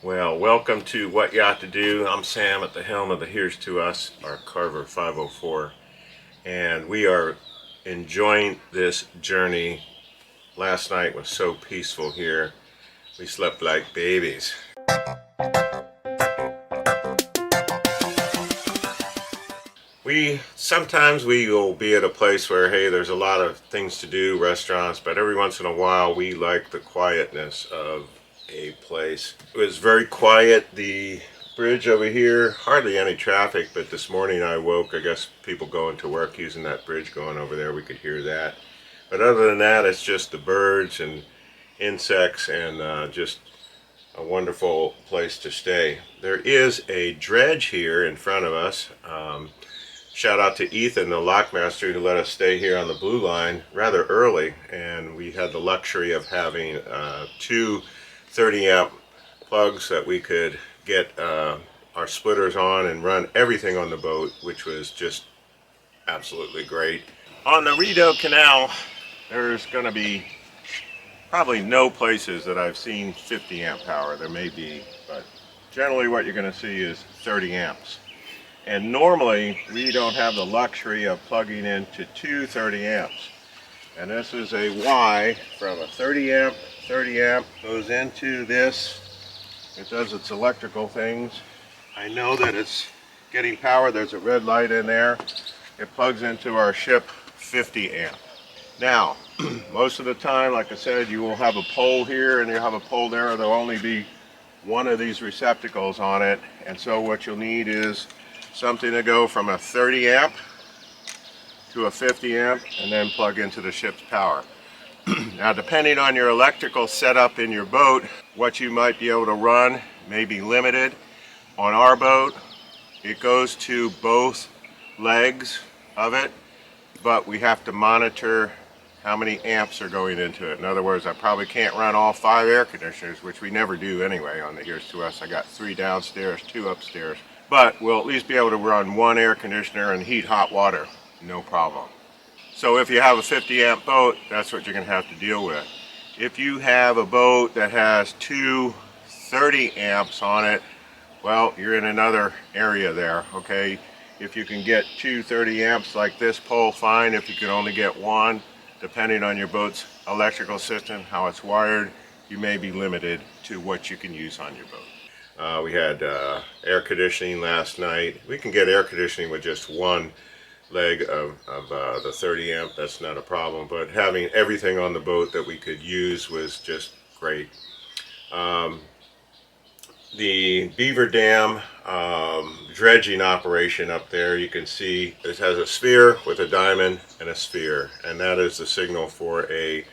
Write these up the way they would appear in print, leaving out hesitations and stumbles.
Well, welcome to What Yacht To Do. I'm Sam at the helm of the Here's To Us, our Carver 504, and we are enjoying this journey. Last night was so peaceful here. We slept like babies. Sometimes we will be at a place where, hey, there's a lot of things to do, restaurants, but every once in a while we like the quietness of a place. It was very quiet. The bridge over here, hardly any traffic, but this morning I woke, I guess people going to work using that bridge going over there, we could hear that. But other than that, it's just the birds and insects and just a wonderful place to stay. There is a dredge here in front of us. Shout out to Ethan, the lockmaster, who let us stay here on the Blue Line rather early, and we had the luxury of having two 30 amp plugs that we could get our splitters on and run everything on the boat, which was just absolutely great. On the Rideau Canal, there's going to be probably no places that I've seen 50 amp power. There may be, but generally what you're going to see is 30 amps. And normally we don't have the luxury of plugging into two 30 amps. And this is a Y from a 30 amp goes into this. It does its electrical things. I know that it's getting power. There's a red light in there. It plugs into our ship 50 amp. Now, most of the time, like I said, you will have a pole here and you'll have a pole there. There'll only be one of these receptacles on it. And so what you'll need is something to go from a 30 amp to a 50 amp and then plug into the ship's power. Now, depending on your electrical setup in your boat, what you might be able to run may be limited. On our boat, it goes to both legs of it, but we have to monitor how many amps are going into it. In other words, I probably can't run all 5 air conditioners, which we never do anyway on the Here's To Us. I got 3 downstairs, 2 upstairs. But we'll at least be able to run 1 air conditioner and heat hot water, no problem. So if you have a 50 amp boat, that's what you're going to have to deal with. If you have a boat that has two 30 amps on it, well, you're in another area there, okay? If you can get two 30 amps like this pole, fine. If you can only get one, depending on your boat's electrical system, how it's wired, you may be limited to what you can use on your boat. We had air conditioning last night. We can get air conditioning with just one leg of the 30 amp. That's not a problem. But having everything on the boat that we could use was just great. The Beaver Dam dredging operation up there, you can see it has a sphere with a diamond and a sphere. And that is the signal for a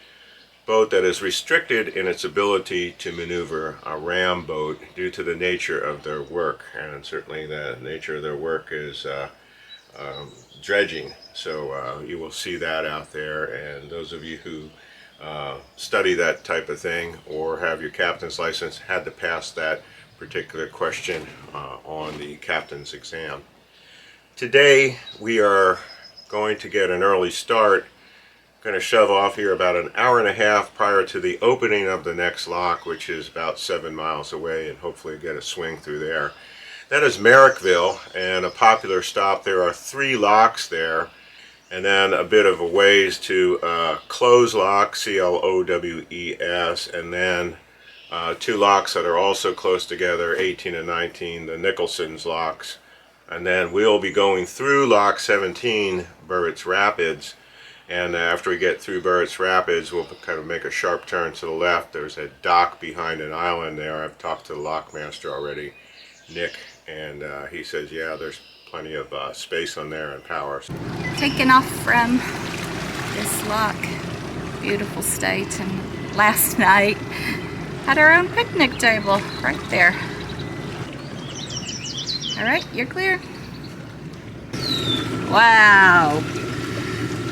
boat that is restricted in its ability to maneuver, a ram boat, due to the nature of their work. And certainly the nature of their work is dredging. So you will see that out there, and those of you who study that type of thing or have your captain's license had to pass that particular question on the captain's exam. Today we are going to get an early start. Going to shove off here about an hour and a half prior to the opening of the next lock, which is about 7 miles away, and hopefully get a swing through there. That is Marrickville, and a popular stop. There are 3 locks there, and then a bit of a ways to Close Lock, C-L-O-W-E-S, and then 2 locks that are also close together, 18 and 19, the Nicholson's locks. And then we'll be going through lock 17, Burritts Rapids. And after we get through Burritts Rapids, we'll kind of make a sharp turn to the left. There's a dock behind an island there. I've talked to the lockmaster already, Nick, and he says, yeah, there's plenty of space on there and power. Taking off from this lock, beautiful state, and last night had our own picnic table right there. All right, you're clear. Wow.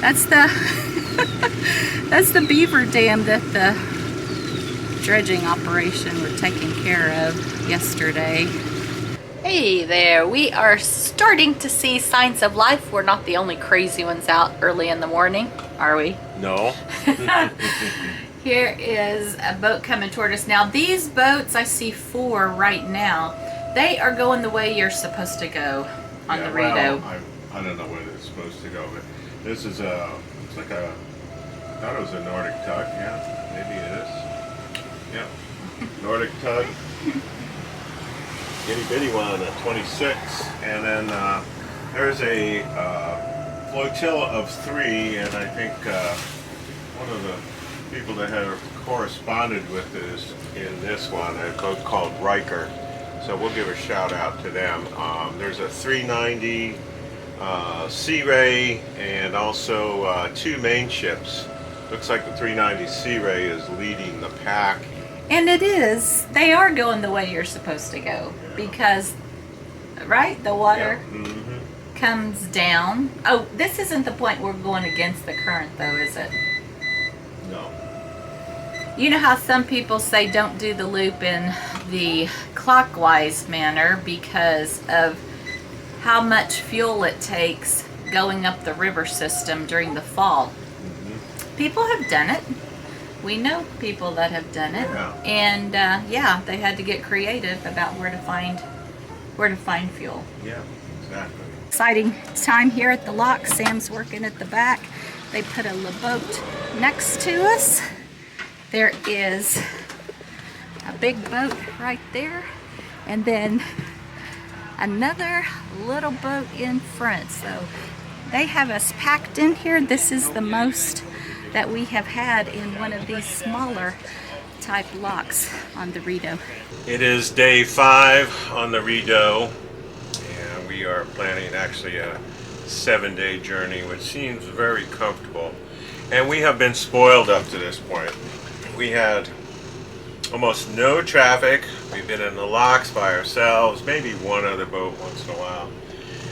That's the beaver dam that the dredging operation were taking care of yesterday. Hey there, we are starting to see signs of life. We're not the only crazy ones out early in the morning, are we? No. Here is a boat coming toward us. Now these boats, I see 4 right now. They are going the way you're supposed to go on the Rideau. Well, I don't know where it's supposed to go, but this is it's like a, I thought it was a Nordic tug. Yeah, maybe it is. Yeah, Nordic tug. Itty bitty one, a 26, and then there's a flotilla of 3, and I think one of the people that have corresponded with is in this one, a boat called Riker. So we'll give a shout out to them. There's a 390 Sea Ray and also 2 main ships. Looks like the 390 Sea Ray is leading the pack. And it is. They are going the way you're supposed to go because, right, the water comes down. Oh, this isn't the point we're going against the current though, is it? No. You know how some people say don't do the loop in the clockwise manner because of how much fuel it takes going up the river system during the fall. People have done it. We know people that have done it, and yeah, they had to get creative about where to find fuel. Yeah, exactly. Exciting time here at the lock. Sam's working at the back. They put a little boat next to us. There is a big boat right there, and then another little boat in front. So they have us packed in here. This is the most that we have had in one of these smaller type locks on the Rideau. It is day 5 on the Rideau, and we are planning actually a 7-day journey, which seems very comfortable. And we have been spoiled up to this point. We had almost no traffic. We've been in the locks by ourselves, maybe one other boat once in a while.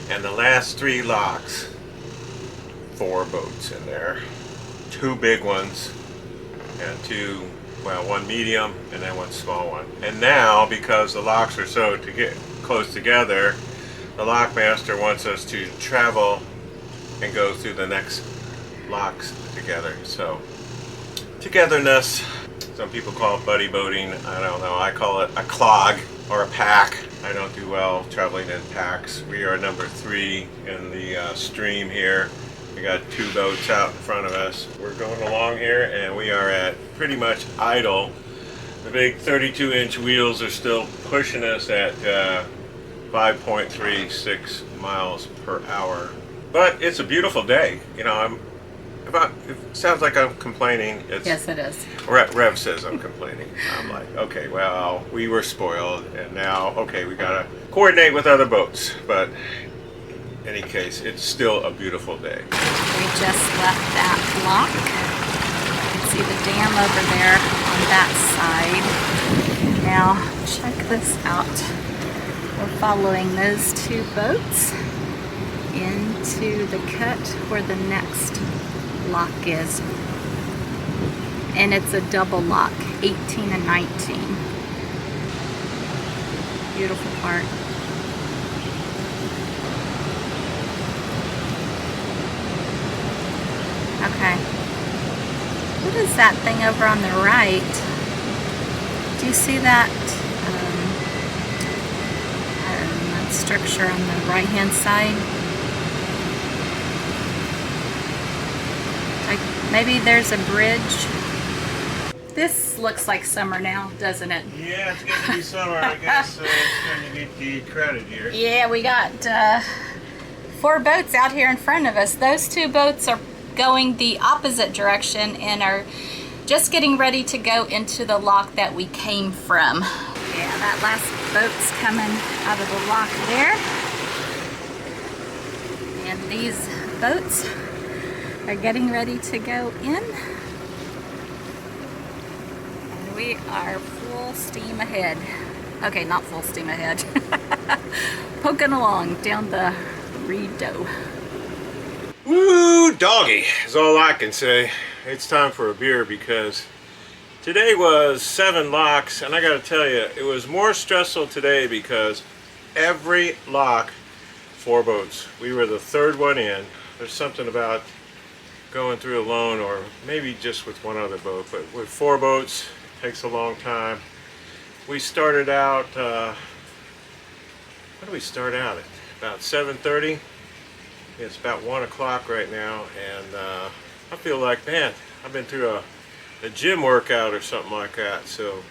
And the last 3 locks, 4 boats in there. 2 big ones and 2, well, 1 medium and then 1 small one. And now, because the locks are so close together, the lockmaster wants us to travel and go through the next locks together. So, togetherness. Some people call it buddy boating. I don't know. I call it a clog or a pack. I don't do well traveling in packs. We are number 3 in the stream here. We got 2 boats out in front of us. We're going along here and we are at pretty much idle. The big 32-inch wheels are still pushing us at 5.36 miles per hour. But it's a beautiful day. You know, it sounds like I'm complaining. Yes, it is. Rev says I'm complaining. I'm like, okay, well, we were spoiled and now, okay, we gotta coordinate with other boats. But in any case, it's still a beautiful day. We just left that lock. You can see the dam over there on that side. Now, check this out. We're following those 2 boats into the cut where the next lock is. And it's a double lock, 18 and 19. Beautiful part. Okay. What is that thing over on the right? Do you see that, that structure on the right-hand side? Like maybe there's a bridge. This looks like summer now, doesn't it? Yeah, it's going to be summer. I guess it's going to get the credit here. Yeah, we got 4 boats out here in front of us. Those 2 boats are going the opposite direction and are just getting ready to go into the lock that we came from. Yeah, that last boat's coming out of the lock there. And these boats are getting ready to go in. And we are full steam ahead. Okay, not full steam ahead. Poking along down the Rideau. Woo, doggy is all I can say. It's time for a beer because today was 7 locks, and I gotta tell you, it was more stressful today because every lock, 4 boats. We were the 3rd one in. There's something about going through alone, or maybe just with one other boat. But with 4 boats, it takes a long time. We started out, what did we start out at? About 7:30. It's about 1 o'clock right now, and I feel like, man, I've been through a gym workout or something like that, so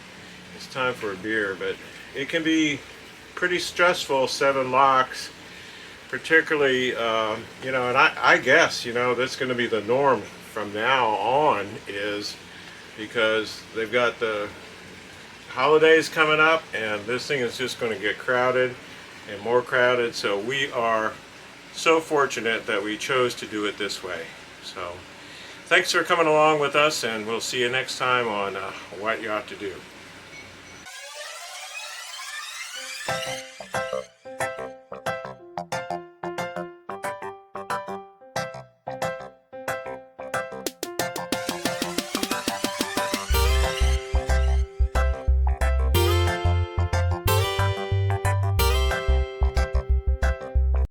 it's time for a beer. But it can be pretty stressful, 7 locks, particularly, you know, and I guess, you know, that's going to be the norm from now on, is because they've got the holidays coming up, and this thing is just going to get crowded and more crowded. So we are so fortunate that we chose to do it this way. So thanks for coming along with us, and we'll see you next time on What Yacht To Do.